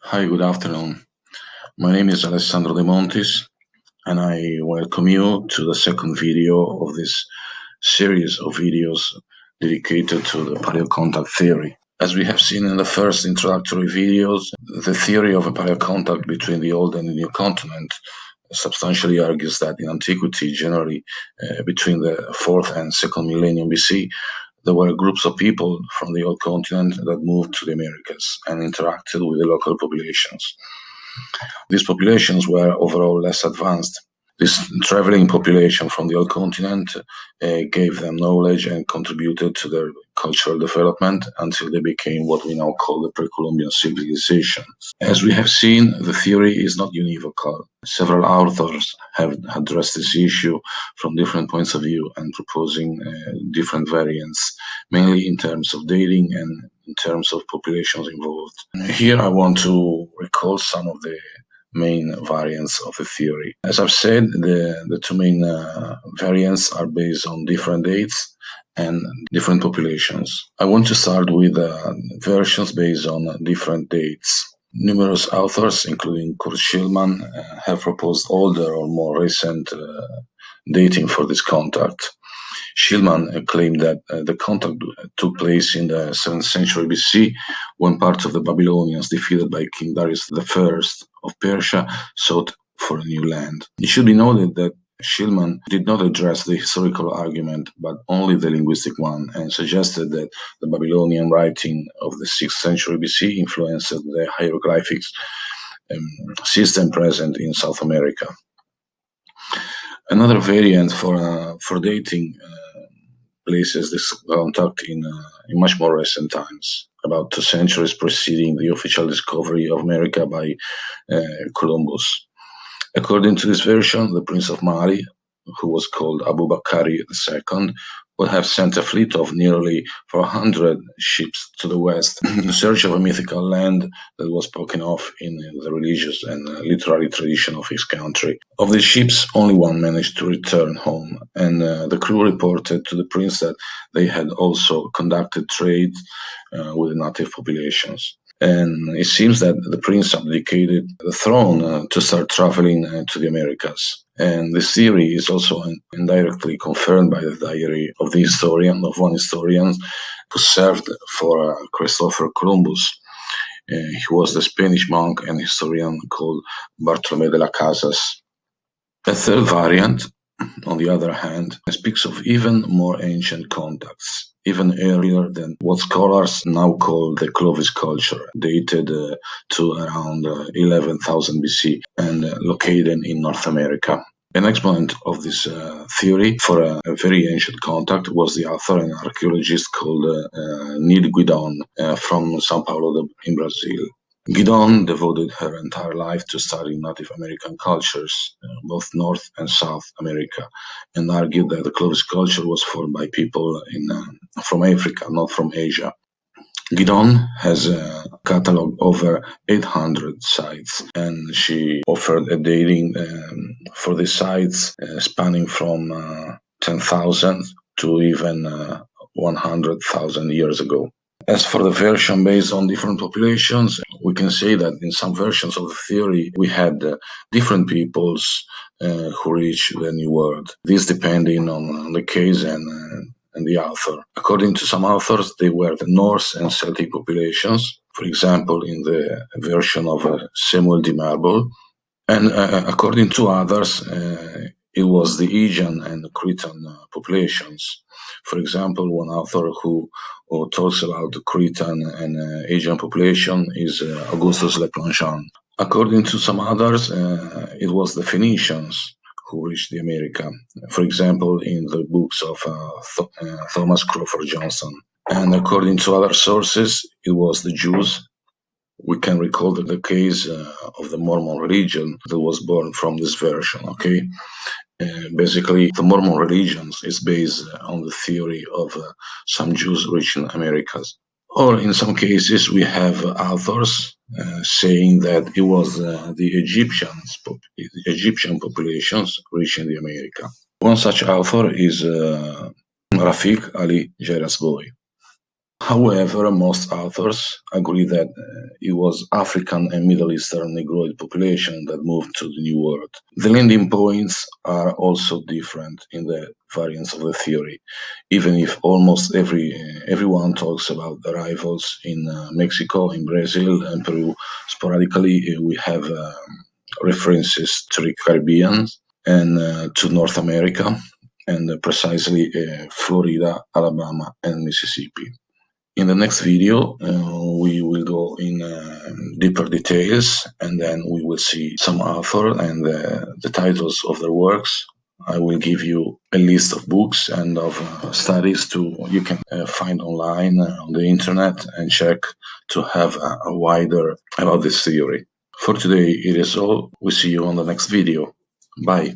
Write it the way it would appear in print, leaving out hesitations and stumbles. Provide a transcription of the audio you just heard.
Hi, good afternoon. My name is Alessandro De Montis, and I welcome you to the second video of this series of videos dedicated to the Paleocontact Theory. As we have seen in the first introductory videos, the theory of a paleocontact between the Old and the New Continent substantially argues that in antiquity, generally between the 4th and 2nd millennium BC, there were groups of people from the Old Continent that moved to the Americas and interacted with the local populations. These populations were overall less advanced. This traveling population from the old continent gave them knowledge and contributed to their cultural development until they became what we now call the pre-Columbian civilization. As we have seen, the theory is not univocal. Several authors have addressed this issue from different points of view and proposing different variants, mainly in terms of dating and in terms of populations involved. Here I want to recall some of the main variants of the theory. As I've said, the two main variants are based on different dates and different populations. I want to start with versions based on different dates. Numerous authors, including Kurt Schillmann, have proposed older or more recent dating for this contact. Schillmann claimed that the contact took place in the 7th century BC when parts of the Babylonians, defeated by King Darius I of Persia, sought for a new land. It should be noted that Schillmann did not address the historical argument, but only the linguistic one, and suggested that the Babylonian writing of the 6th century BC influenced the hieroglyphics system present in South America. Another variant for dating places this contact in much more recent times, about 2 centuries preceding the official discovery of America by Columbus. According to this version, the Prince of Mali, who was called Abu Bakr II, would have sent a fleet of nearly 400 ships to the west in search of a mythical land that was spoken of in the religious and literary tradition of his country. Of these ships, only one managed to return home, and the crew reported to the prince that they had also conducted trade with the native populations. And it seems that the prince abdicated the throne to start traveling to the Americas. And this theory is also indirectly confirmed by the diary of one historian who served for Christopher Columbus. He was the Spanish monk and historian called Bartolomé de las Casas. A third variant, on the other hand, speaks of even more ancient contacts, even earlier than what scholars now call the Clovis culture, dated to around 11,000 BC and located in North America. An exponent of this theory for a very ancient contact was the author and archaeologist called Nid Guidon from São Paulo in Brazil. Guidon devoted her entire life to studying Native American cultures, both North and South America, and argued that the Clovis culture was formed by people from Africa, not from Asia. Guidon has catalogued over 800 sites, and she offered a dating for the sites spanning from 10,000 to even 100,000 years ago. As for the version based on different populations, we can say that in some versions of the theory, we had different peoples who reached the New World. This depending on the case and the author. According to some authors, they were the Norse and Celtic populations, for example, in the version of Samuel de Marble. And according to others, it was the Aegean and Cretan populations. For example, one author who talks about the Cretan and Aegean population is Augustus Le Plongeon. According to some others, it was the Phoenicians who reached the America, for example, in the books of Thomas Crawford Johnson. And according to other sources, it was the Jews. We can recall the case of the Mormon religion that was born from this version, okay? Basically, the Mormon religion is based on the theory of some Jews reaching Americas. Or in some cases, we have authors saying that it was the Egyptian populations reaching the America. One such author is Rafik Ali Jairasboy. However, most authors agree that it was African and Middle Eastern Negroid population that moved to the New World. The landing points are also different in the variants of the theory, even if almost everyone talks about arrivals in Mexico, in Brazil, and Peru. Sporadically, we have references to the Caribbean and to North America, and precisely Florida, Alabama, and Mississippi. In the next video, we will go in deeper details, and then we will see some author and the titles of their works. I will give you a list of books and of studies to you can find online on the internet and check to have a wider about this theory. For today, it is all. We see you on the next video. Bye.